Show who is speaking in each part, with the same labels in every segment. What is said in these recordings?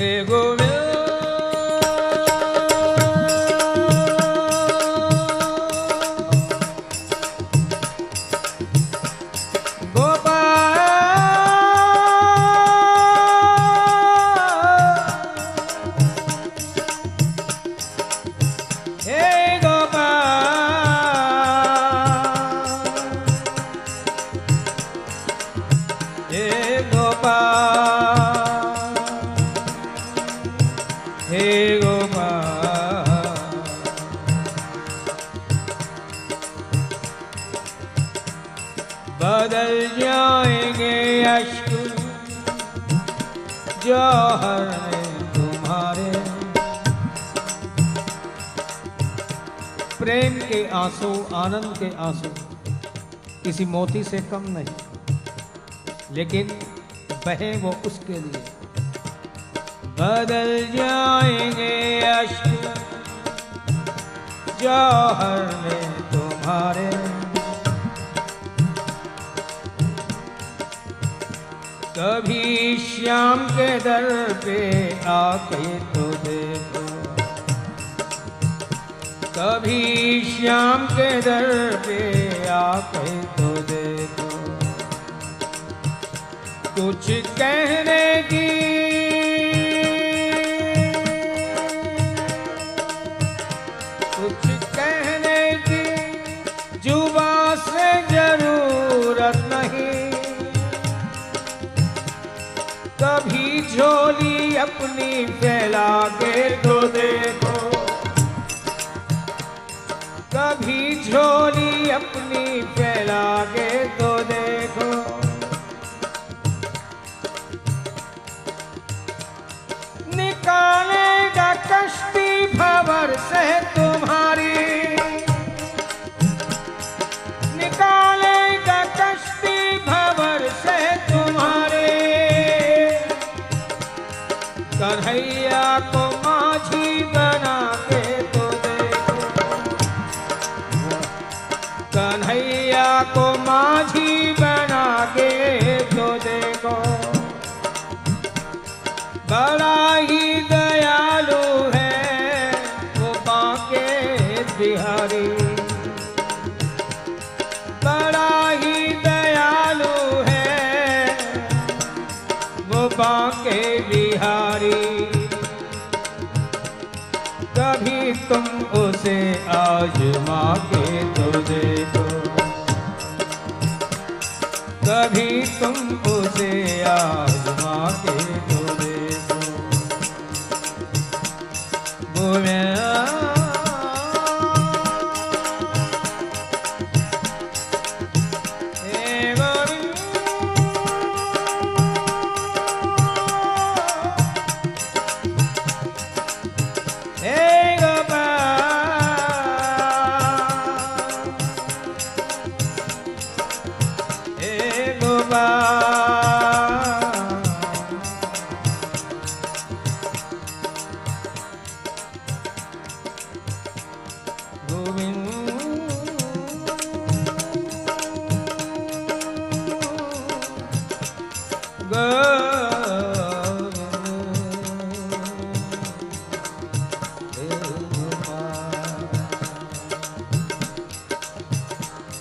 Speaker 1: हे गोविंद बदल जाएंगे अश्क जौहर में तुम्हारे, प्रेम के आंसू आनंद के आंसू किसी मोती से कम नहीं, लेकिन बहे वो उसके लिए। बदल जाएंगे अश्क जौहर में तुम्हारे, कभी श्याम के दर पे आके तो देखो, कभी श्याम के दर पे आके तो देखो, कुछ कहने की जुबां से जरूरत नहीं, कभी झोली अपनी फैला के तो देखो, कभी झोली अपनी फैला के तो देखो, निकालेगा कश्ती भंवर से तुम्हारी, निकालेगा कश्ती भंवर से तुम्हारे, कन्हैया को माझी बना के तो देखो, कन्हैया को माझी बना के तो देखो, बड़ा ही दयालु है वो बांके बिहारी, बड़ा ही दयालु है वो बांके बिहारी, कभी तुम उसे आजमा के तो देखो, कभी तुम उसे आजमा के तो देखो,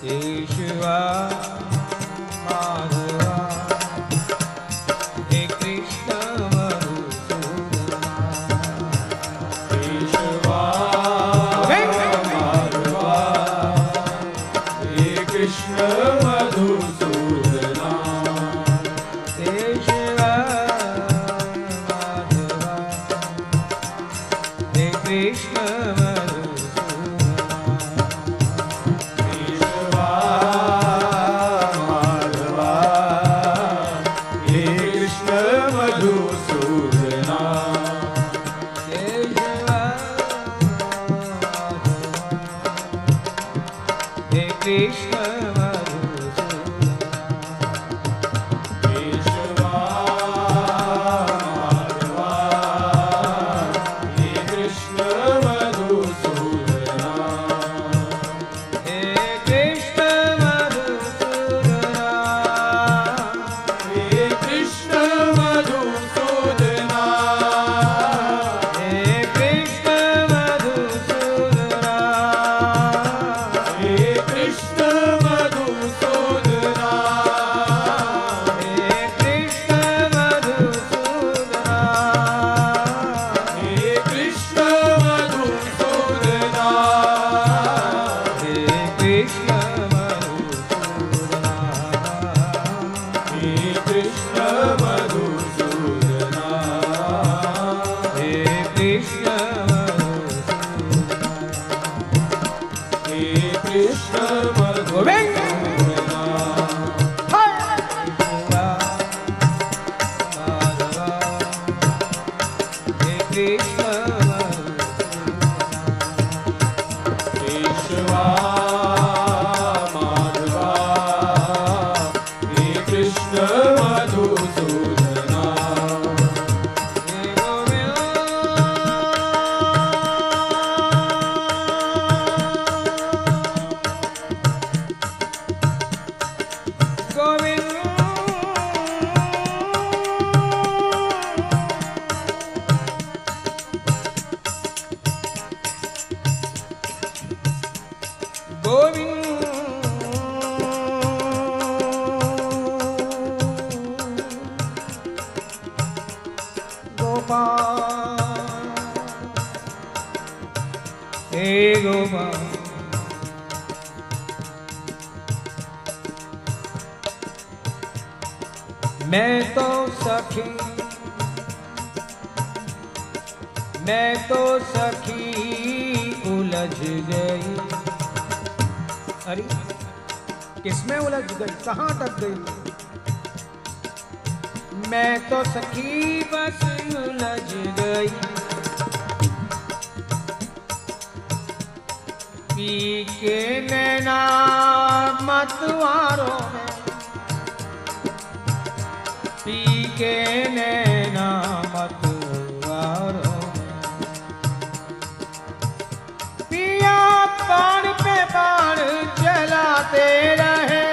Speaker 1: केशवा माधवा हे कृष्ण मधुसूदना, केशवा माधवा कृष्ण
Speaker 2: हे कृष्ण
Speaker 1: गोविंद हे गोपाल मैं तो सखी उलझ गई। अरे किसमें उलझ गई, कहाँ तक गई? मैं तो सखी बस उलझ गई, पी के नैना मतवारों में, पी के नैना मतवारों में, पिया बाण पे बाण चलाते रहे,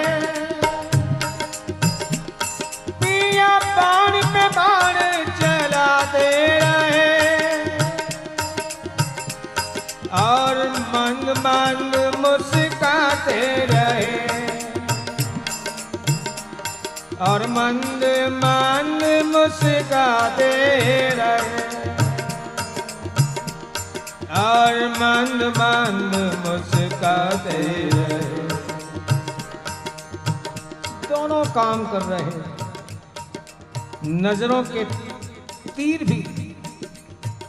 Speaker 1: पिया बाण पे बाण चलाते रहे, और मंद मंद मुस्काते रहे, और मंद मंद मुस्काते रहे, और मंद मंद मुस्काते रहे। दोनों काम कर रहे, नजरों के तीर भी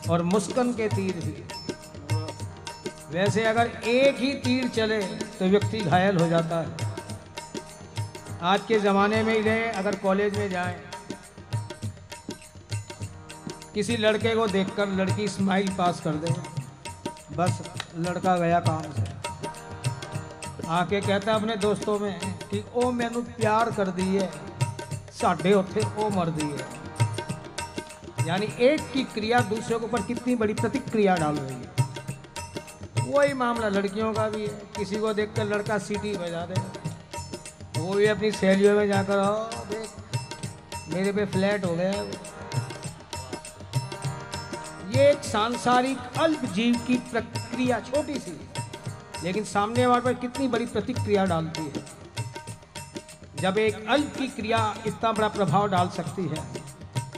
Speaker 1: और मुस्कान के तीर भी। वैसे अगर एक ही तीर चले तो व्यक्ति घायल हो जाता है। आज के ज़माने में ही रहे, अगर कॉलेज में जाएं, किसी लड़के को देखकर लड़की स्माइल पास कर दे, बस लड़का गया काम से। आके कहता अपने दोस्तों में कि ओ मैनू प्यार कर दी है, साढ़े उत्थे ओ मर दी है। यानी एक की क्रिया दूसरे के ऊपर कितनी बड़ी प्रतिक्रिया डाल रही है। वही मामला लड़कियों का भी है। किसी को देखकर लड़का सीटी बजा दे, वो भी अपनी सहेलियों में जाकर देख मेरे पे फ्लैट हो गया। ये एक सांसारिक अल्प जीव की प्रक्रिया, छोटी सी, लेकिन सामने वाले पर कितनी बड़ी प्रतिक्रिया डालती है। जब एक अल्प की क्रिया इतना बड़ा प्रभाव डाल सकती है,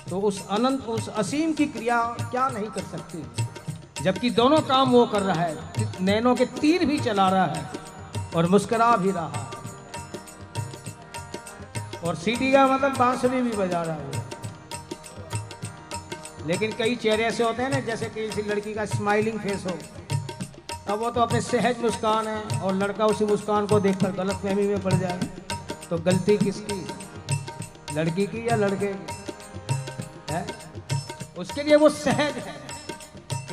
Speaker 1: तो उस अनंत, उस असीम की क्रिया क्या नहीं कर सकती। जबकि दोनों काम वो कर रहा है, नैनों के तीर भी चला रहा है और मुस्कुरा भी रहा है, और सीटी का मतलब बांसुरी भी बजा रहा है। लेकिन कई चेहरे ऐसे होते हैं ना, जैसे किसी लड़की का स्माइलिंग फेस हो, अब वो तो अपने सहज मुस्कान है, और लड़का उसी मुस्कान को देखकर गलतफहमी में पड़ जाए, तो गलती किसकी, लड़की की या लड़के की है? उसके लिए वो सहज है,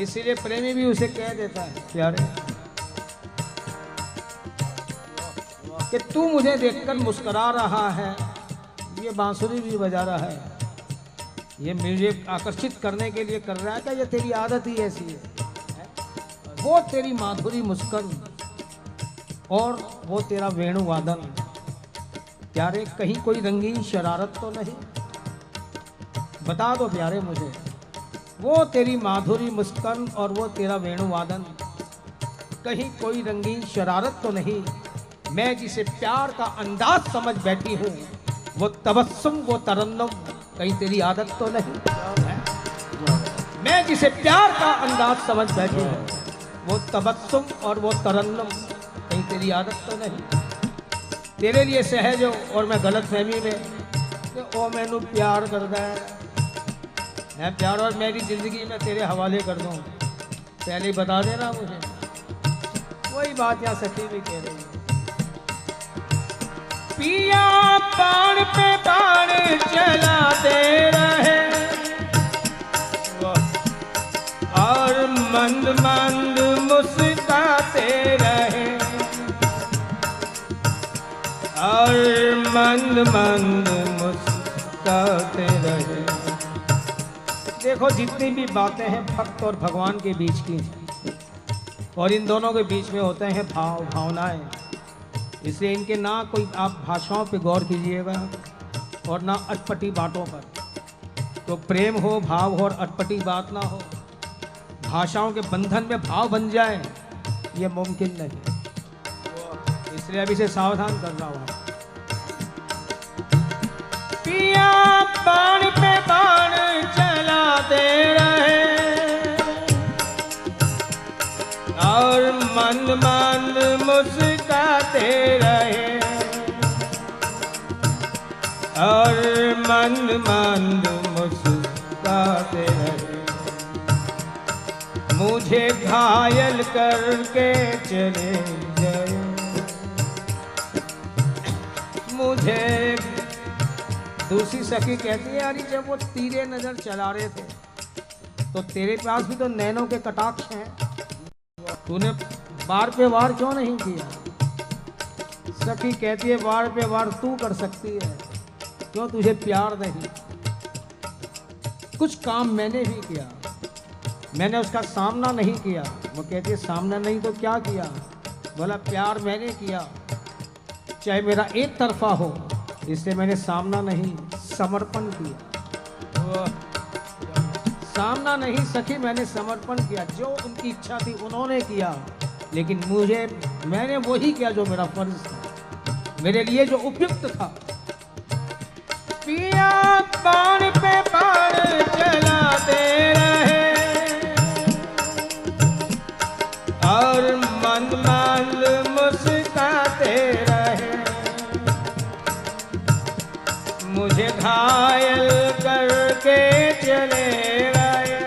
Speaker 1: इसीलिए प्रेमी भी उसे कह देता है प्यारे कि तू मुझे देखकर मुस्कुरा रहा है, ये बांसुरी भी बजा रहा है, ये म्यूजिक आकर्षित करने के लिए कर रहा है, क्या ये तेरी आदत ही ऐसी है? वो तेरी माधुरी मुस्कान और वो तेरा वेणु वादन, प्यारे कहीं कोई रंगीन शरारत तो नहीं? बता दो प्यारे मुझे, वो तेरी माधुरी मुस्कान और वो तेरा वेणुवादन, कहीं कोई रंगीन शरारत तो नहीं? मैं जिसे प्यार का अंदाज समझ बैठी हूँ, वो तबस्सुम, वो तरन्नुम, कहीं तेरी आदत तो नहीं? मैं जिसे प्यार का अंदाज समझ बैठी हूँ, वो तबस्सुम और वो तरन्नुम, कहीं तेरी आदत तो नहीं? तेरे लिए सहज हो और मैं गलत फहमी में कि ओ मैनू प्यार करदा है, मैं प्यार और मेरी जिंदगी में तेरे हवाले कर दूं, पहले ही बता देना मुझे। वही बात यहाँ सखी भी कह रही है। पिया बाण पे बाण चलाते रहे और मंद मंद मुस्काते रहे और मंद मंद मुस्काते रहे। देखो जितनी भी बातें हैं भक्त और भगवान के बीच की हैं और इन दोनों के बीच में होते हैं भाव भावनाएं, इसलिए इनके ना कोई आप भाषाओं पे गौर कीजिएगा और ना अटपटी बातों पर। तो प्रेम हो, भाव हो और अटपटी बात ना हो, भाषाओं के बंधन में भाव बन जाए, ये मुमकिन नहीं। इसलिए अभी से सावधान करना होगा। पिया बाण पे बाण चलाते रहे और मंद मंद मुस्काते रहे और मंद मंद मुस्काते रहे। मुझे घायल करके चले गए, मुझे। दूसरी सखी कहती है यार जब वो तीरे नजर चला रहे थे तो तेरे पास भी तो नैनों के कटाक्ष हैं, तूने वार पे वार क्यों नहीं किया? सखी कहती है वार पे वार तू कर सकती है, क्यों तुझे प्यार नहीं? कुछ काम मैंने भी किया, मैंने उसका सामना नहीं किया। वो कहती है सामना नहीं तो क्या किया? बोला प्यार मैंने किया, चाहे मेरा एक तरफा हो, इसलिए मैंने सामना नहीं समर्पण किया। सामना नहीं सखी, मैंने समर्पण किया। जो उनकी इच्छा थी उन्होंने किया, लेकिन मैंने वही किया जो मेरा फर्ज था, मेरे लिए जो उपयुक्त था। पिया बाण पे बाण चलाते रहे और मंद मंद मुस्काते रहे। मुझे घायल करके चले गए,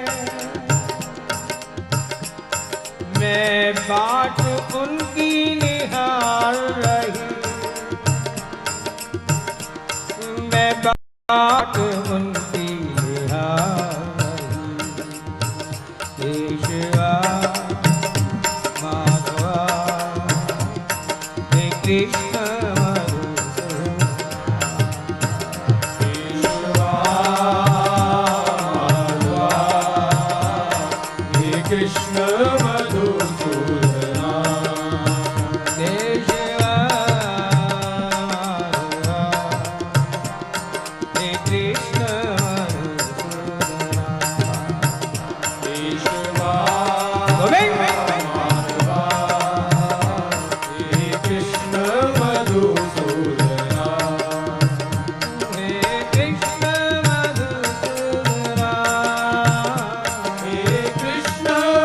Speaker 1: मैं बाट उनकी निहार रही, मैं बाट उनकी निहार रही। केशवा माधवा हे कृष्ण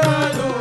Speaker 2: Madhu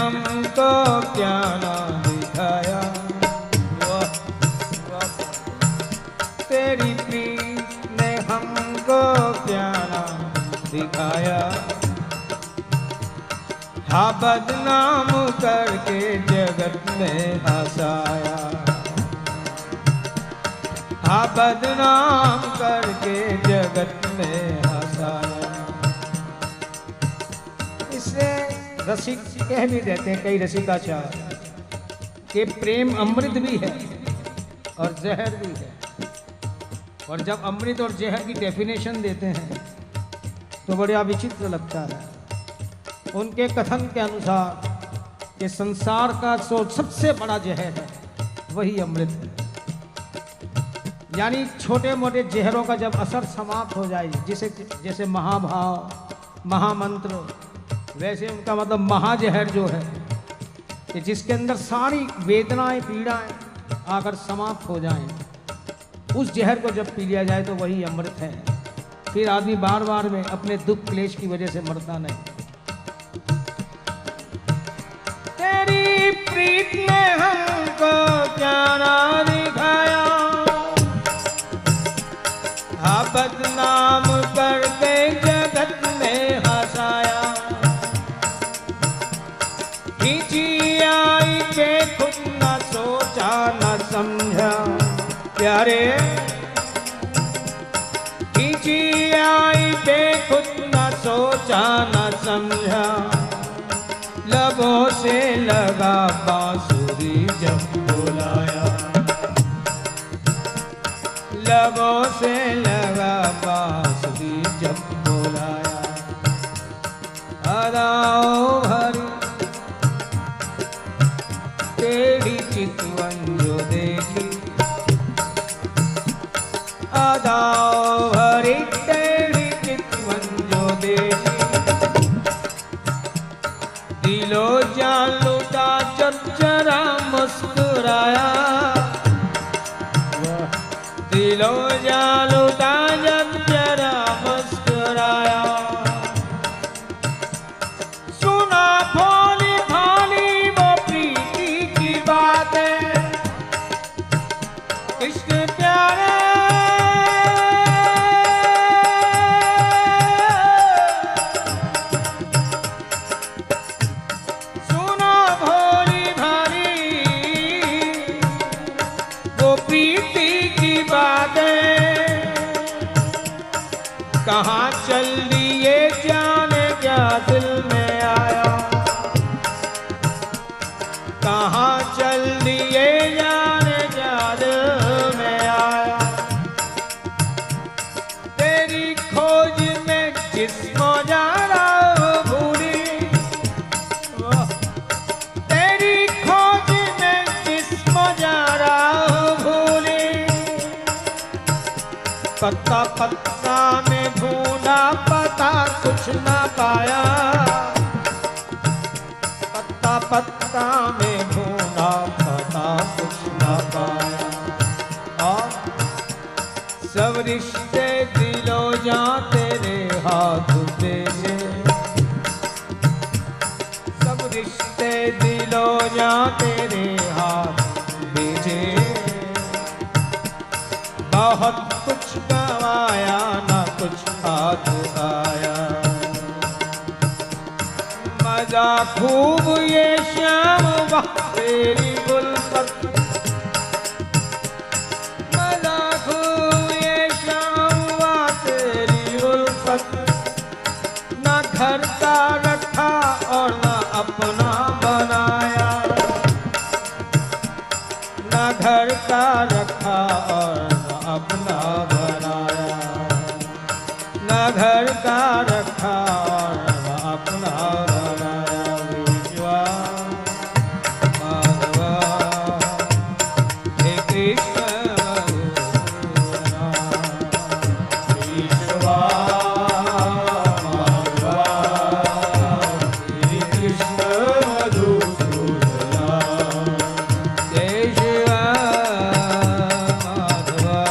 Speaker 1: हमको क्या ना दिखाया, तेरी प्रीत ने हमको क्या ना दिखाया। हाँ बदनाम करके जगत में हंसाया, हाँ बदनाम करके जगत में हंसाया। इसे रसिक कह भी देते हैं कई रसिकाचार कि प्रेम अमृत भी है और जहर भी है। और जब अमृत और जहर की डेफिनेशन देते हैं तो बड़ा विचित्र लगता है। उनके कथन के अनुसार कि संसार का जो सबसे बड़ा जहर है वही अमृत है। यानी छोटे मोटे जहरों का जब असर समाप्त हो जाए, जैसे महाभाव महामंत्र, वैसे उनका मतलब महाजहर जो है कि जिसके अंदर सारी वेदनाएं पीड़ाएं आकर समाप्त हो जाएं, उस जहर को जब पी लिया जाए तो वही अमृत है। फिर आदमी बार बार में अपने दुख क्लेश की वजह से मरता नहीं। तेरी प्रीत ने हमको क्या ना दिखाया, हाँ बदनाम करके जगत में हंसाया। खींची आई के खुद न सोचा न समझा, प्यारे खींची आई के खुद न सोचा न समझा। लबों से लगा बांसुरी जब बुलाया, लबों से लगा बांसुरी जब बुलाया। अदाओं भरी तेरी चितवन जो देखी, अदाओं भरी तेरी चितवन जो देखी। दिलो जान लूटा जब जरा मुस्कुराया, दिलो जान लूटा जब जरा मुस्कुराया। सुना भोली भाली वो प्रीति की बातें, इश्क प्यारे कहाँ चल दिए जाने क्या दिल में आया, कहाँ चल दिए जाने क्या दिल में आया। तेरी खोज में जिस्मो जाना भूली, तेरी खोज में जिस्मो जाना भूली। पत्ता पत्ता में ढूंढा पता कुछ ना पाया, पत्ता पत्ता में ढूंढा पता कुछ ना पाया। और सब रिश्ते दिलो जा तेरे हाथ पे से, सब रिश्ते दिलो जा तेरे हाथ भेजे। बहुत कुछ गवाया ना कुछ हाथ आया, मजा खूब ये शाम वक्त तेरी उल्फत, मजा खूब ये शाम वक्त तेरी उल्फत। ना घर का रखा और ना अपना बनाया, ना घर का रखा और अपना बनाया, न घर का रखा और अपना बनाया। विश्वा माधवा हे कृष्ण विश्वा माधवा हे कृष्ण मधुसूदना। जय शिवा माधवा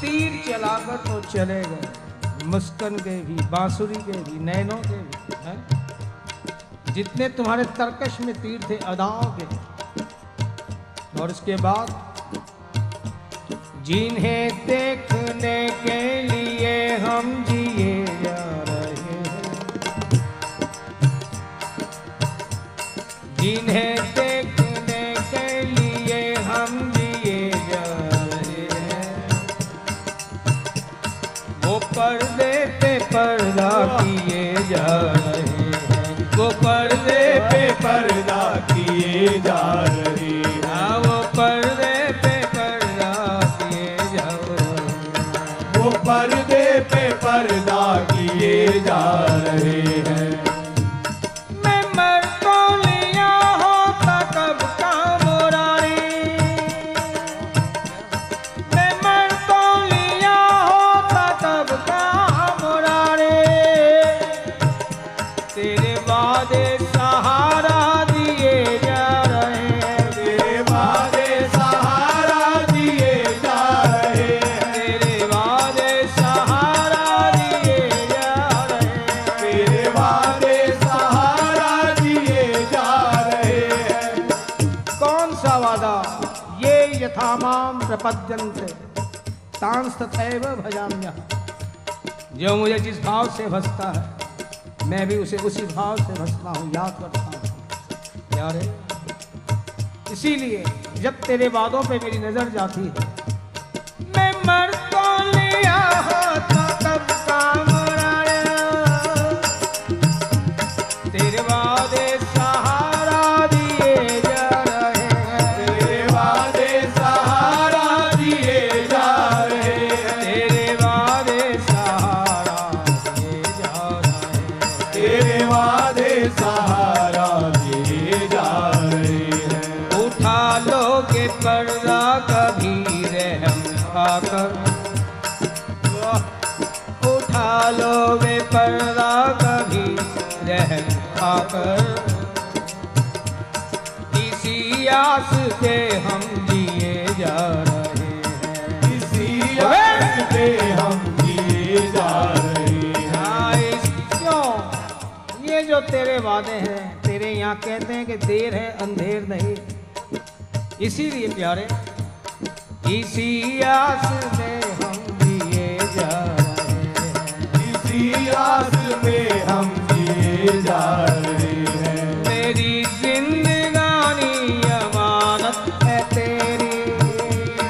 Speaker 1: तीर चलाकर तो चले गए, मुस्कान के भी, बांसुरी के भी, नैनों के भी, हैं? जितने तुम्हारे तरकश में तीर थे अदाओं के, और उसके बाद जिन्हें देखने के लिए हम जिए जा रहे हैं, जिन्हें देखने के लिए हम जिए जा रहे हैं, वो पर्दे पे पर्दा किए जा रहे हैं, वो पर्दे पे पर्दा
Speaker 2: किए जा रहे हैं,
Speaker 1: हाँ, वो पर्दे पे पर्दा किए जा रहे हैं,
Speaker 2: वो पर्दे पे पर्दा किए जा रहे हैं।
Speaker 1: मैं मर तो लिया होता कब का मुरारी, मैं मर तो लिया होता कब का मुरारी, तेरे वादे सहारा दिए जा रहे हैं,
Speaker 2: तेरे वादे सहारा दिए जा रहे हैं,
Speaker 1: तेरे वादे सहारा दिए जा रहे हैं,
Speaker 2: तेरे वादे सहारा दिए जा रहे हैं।
Speaker 1: कौन सा वादा? ये यथामाम प्रपद्यन्ते तांस तथैव भजाम्यः, जो मुझे जिस भाव से भजता है मैं भी उसे उसी भाव से भजता हूँ, याद करता हूँ प्यारे। इसीलिए जब तेरे वादों पे मेरी नजर जाती है, मैं मर तो लिया होता कब का मुरारा, तेरे वादे सहारा दिए जा रहे हैं,
Speaker 2: तेरे वादे सहारा दिए जा रहे हैं,
Speaker 1: तेरे वादे सहारा दिए जा रहे हैं,
Speaker 2: तेरे वादे सहारा दिए जा रहे हैं।
Speaker 1: उठा लोगे पर्दा कभी रहम खाकर, उठा लोगे पर्दा कभी रहम खाकर, इसी आस पे हम जिए जा रहे हैं,
Speaker 2: इसी आस पे हम जिए जा रहे हैं।
Speaker 1: हाँ, क्यों? ये जो तेरे वादे हैं, तेरे यहाँ कहते हैं कि देर है अंधेर नहीं, इसीलिए प्यारे इसी आस में हम जिए जा रहे हैं,
Speaker 2: इसी आस में हम जिए जा रहे हैं।
Speaker 1: मेरी जिंदगानी अमानत है तेरी,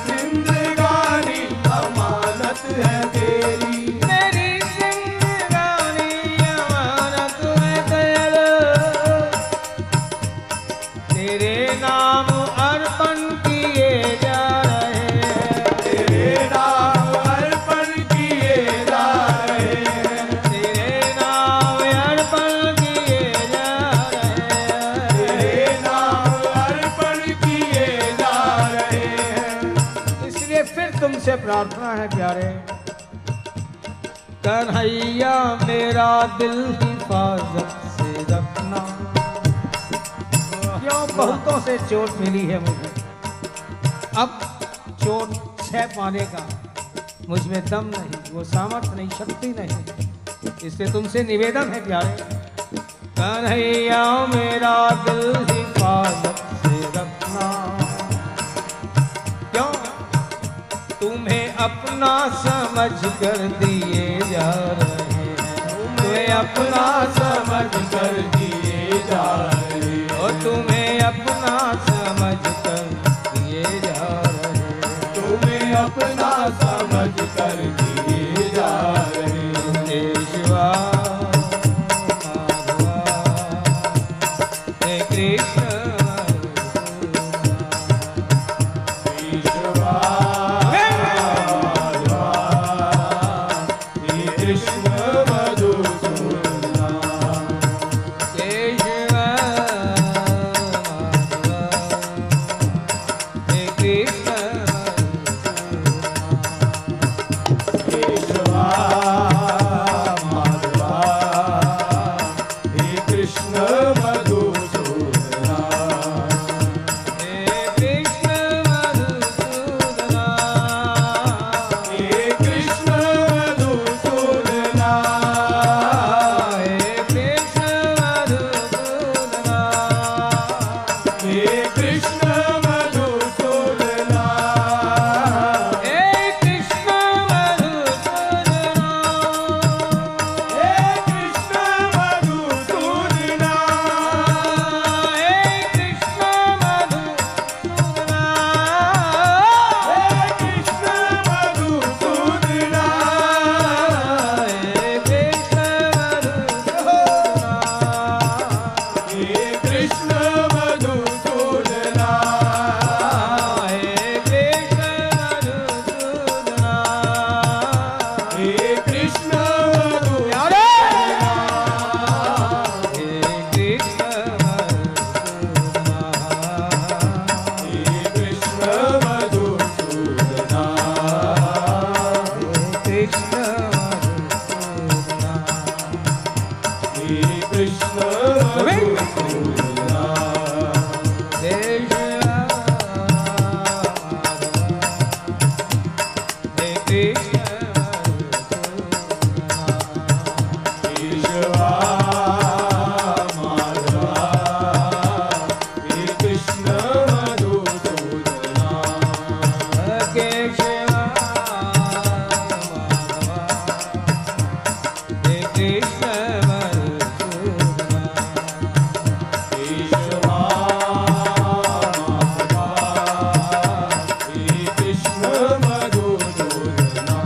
Speaker 2: जिंदगानी अमानत है तेरी,
Speaker 1: मेरी जिंदगानी अमानत है तेरी, तेरे नाम अर्पण किए जा रहे हैं,
Speaker 2: तेरे नाम अर्पण किए जा रहे हैं,
Speaker 1: तेरे नाम अर्पण किए जा रहे हैं,
Speaker 2: तेरे नाम अर्पण किए जा रहे हैं।
Speaker 1: इसलिए फिर तुमसे प्रार्थना है प्यारे, कन्हैया मेरा दिल हिफाजत से रखना, क्यों बहुतों से चोट मिली है मुझे, अब चोट सह पाने का मुझ में दम नहीं, वो सामर्थ्य नहीं, शक्ति नहीं, इसलिए तुमसे निवेदन है प्यारे, कन्हैया मेरा दिल हिफाजत से रखना, क्यों? तुम्हें अपना समझ कर दिए जा रहे हैं, तुम्हें अपना समझ कर
Speaker 2: दिए जा रहे हैं,
Speaker 1: और तुम्हें अपना समझ कर दिए जा रहे हैं,
Speaker 2: तुम्हें अपना समझ कर दिए जा रहे हैं।
Speaker 1: केशवा माधवा हे कृष्ण
Speaker 2: ईश्वरा माधवा, हे कृष्ण मधुसूदना, कृष्ण मधुसूदना केशवा माधवा हे कृष्ण मधुसूदना केशवा माधवा हे कृष्ण मधुसूदना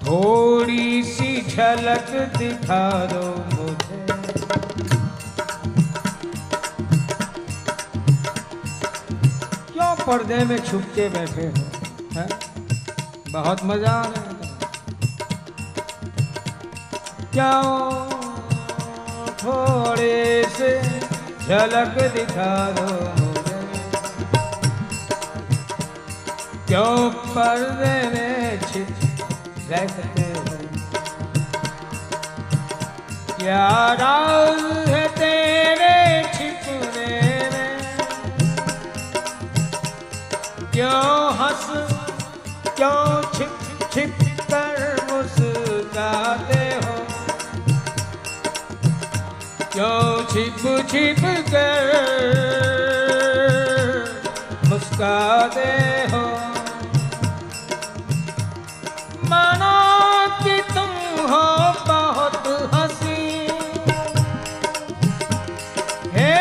Speaker 1: थोड़ी सी झलक दिखा दो मुझे, क्यों पर्दे में छुप के बैठे हो, हैं? बहुत मजा आ रहा है। क्यों थोड़े से झलक दिखा दो मुझे, क्यों पर्दे में छिप रहते हो, क्या राज है तेरे छिपने में, क्यों हंस क्यों छिप छिप कर मुस्कुराते हो, क्यों छिप छिप कर मुस्कुराते हो, मानो कि तुम हो बहुत हंसी, हे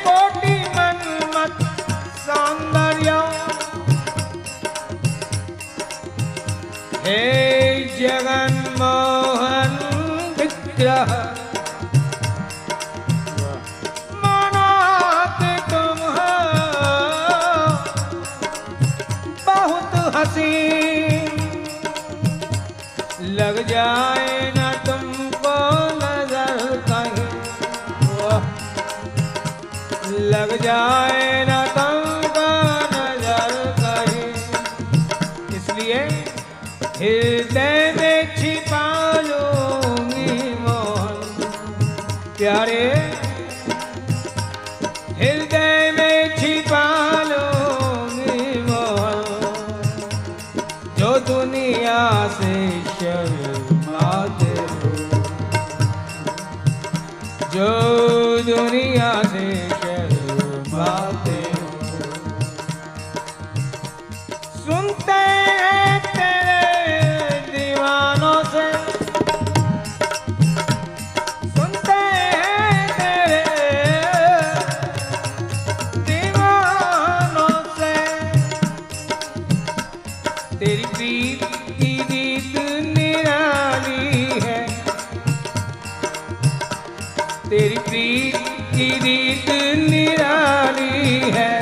Speaker 1: कोटि मनमत सौंदर्य, हे जगन मोहन विग्रह, मानो कि तुम हो बहुत हंसी, लग जाए ना तुमको नजर कहीं, लग जाए ना तुमको नजर कहीं, इसलिए हृदय में छिपा लूंगी मोहन प्यारे, हृदय में छिपा लूंगी मोहन, जो दुनिया से शर्माते हो, जो दुनिया से शर्माते हो, सुनते हैं तेरे दीवानों से, सुनते हैं तेरे दीवानों से, तेरी प्रीत की रीत निराली है, तेरी प्रीत की रीत निराली है,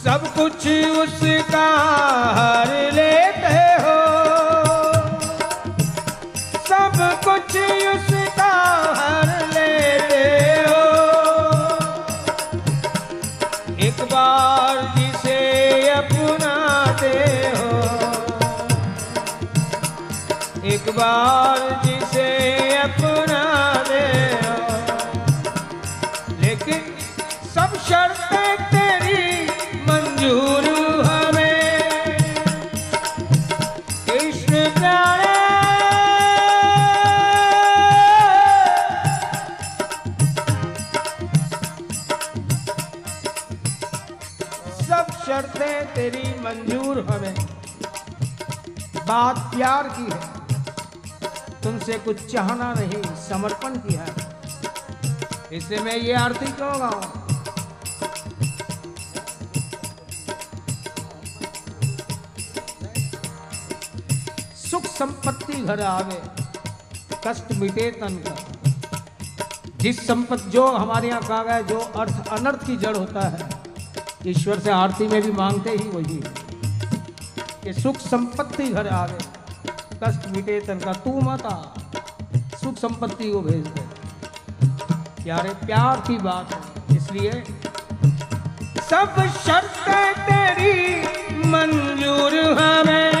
Speaker 1: सब कुछ उसका हर लेते हो, सब कुछ उसका हर लेते हो, एक बार जिसे अपनाते हो, एक बार जिसे अपनाते हो, लेकिन सब शर्तें तेरी मंजूर हमें, कृष्ण प्यारे, सब शर्तें तेरी मंजूर मंजूर हमें। बात प्यार की है, तुमसे कुछ चाहना नहीं, समर्पण की है, इसलिए मैं ये आरती क्यों गाऊं। सुख संपत्ति घर आवे, कष्ट मिटे तन का। जिस संपत्ति जो हमारे यहाँ कहा गया, जो अर्थ अनर्थ की जड़ होता है, ईश्वर से आरती में भी मांगते ही वही है कि सुख संपत्ति घर आवे, कष्ट मिटे तन का। तू मत आ, सुख संपत्ति को भेज दे। प्यारे प्यार की बात है, इसलिए सब शर्तें तेरी मंजूर हमें।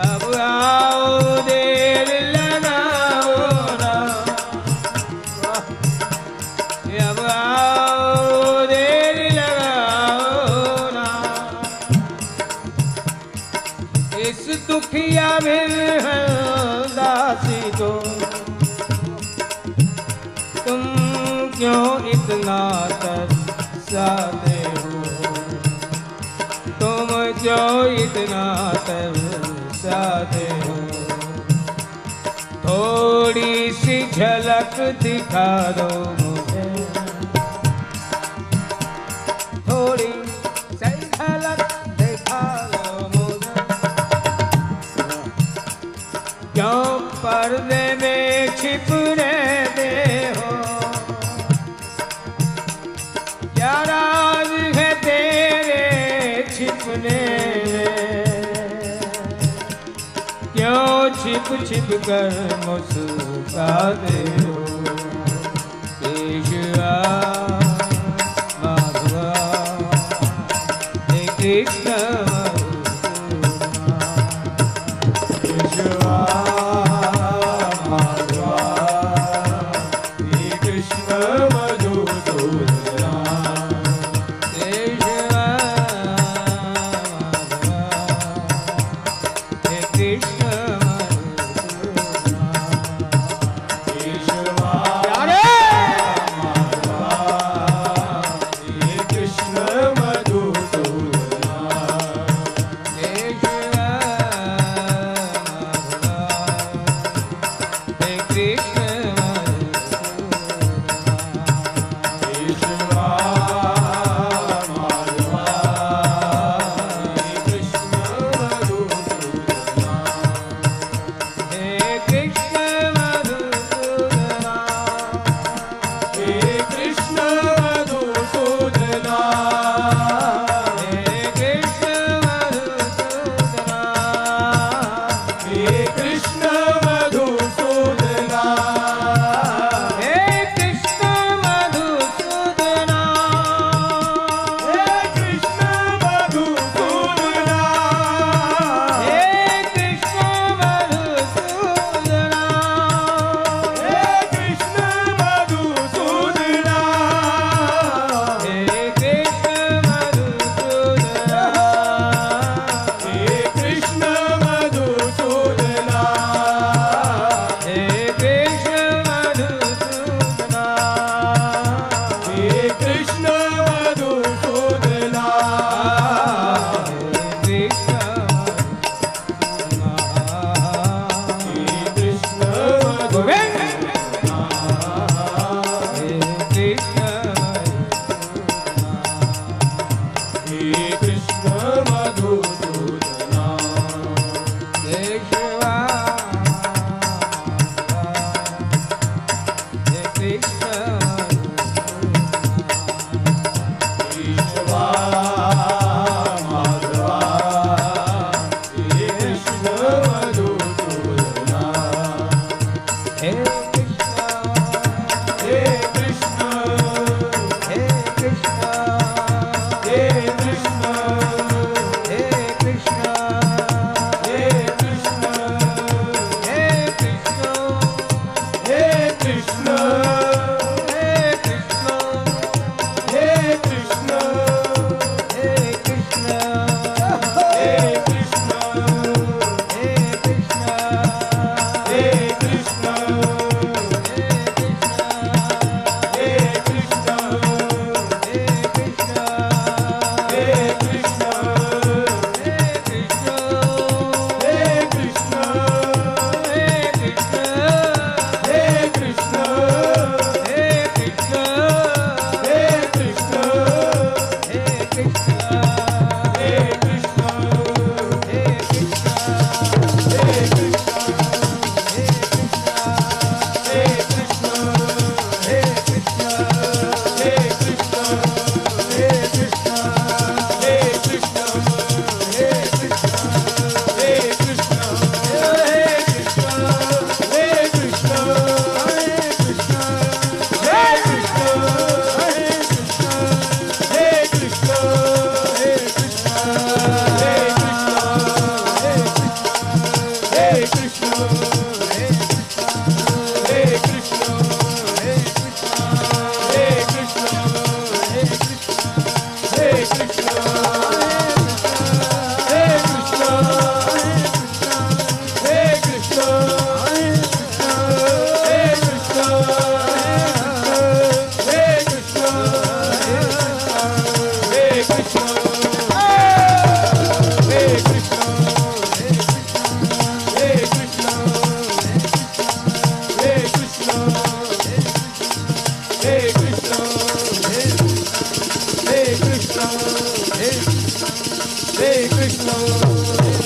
Speaker 1: अब आओ देर लगाओ ना, अब आओ देर लगाओ ना। इस दुखिया दासी को तुम क्यों इतना तरसाते हो, तुम क्यों इतना तरसाते हो। थोड़ी सी झलक दिखा दो मुझे, थोड़ी सी झलक दिखा दो मुझे। क्यों पर्दे में छिपने दे हो, क्या राज है तेरे छिपने में। क्यों छिप छिप कर मुस्कुराते हो। केशवा माधवा हे कृष्ण
Speaker 2: केशवा माधवा हे कृष्ण मधुसूदना।
Speaker 1: केशवा माधवा हे कृष्ण
Speaker 2: केशवा
Speaker 1: प्यारे
Speaker 2: माधवा हे कृष्ण मधुसूदना।
Speaker 1: केशवा माधवा हे कृष्ण
Speaker 2: केशवा माधवा हे कृष्ण मधुसूदना।
Speaker 1: हे कृष्ण मधुसूदना।
Speaker 2: हे कृष्ण मधुसूदना।
Speaker 1: हे कृष्ण मधुसूदना।
Speaker 2: हे कृष्ण मधुसूदना।
Speaker 1: हे कृष्ण मधुसूदना।
Speaker 2: हे कृष्ण मधुसूदना।
Speaker 1: हे कृष्ण मधुसूदना।
Speaker 2: हे कृष्ण मधुसूदना।
Speaker 1: हे कृष्ण मधुसूदना।
Speaker 2: हे कृष्ण मधुसूदना।
Speaker 1: हे कृष्ण मधुसूदना।
Speaker 2: हे कृष्ण मधुसूदना। हे कृष्ण मधुसूदना। हे कृष्ण मधुसूदना। केशवा माधवा हे कृष्ण मधुसूदना। हे कृष्ण हे कृष्ण हे कृष्ण हे कृष्ण हे कृष्ण हे कृष्ण हे कृष्ण हे कृष्ण हे कृष्ण हे कृष्ण हे कृष्ण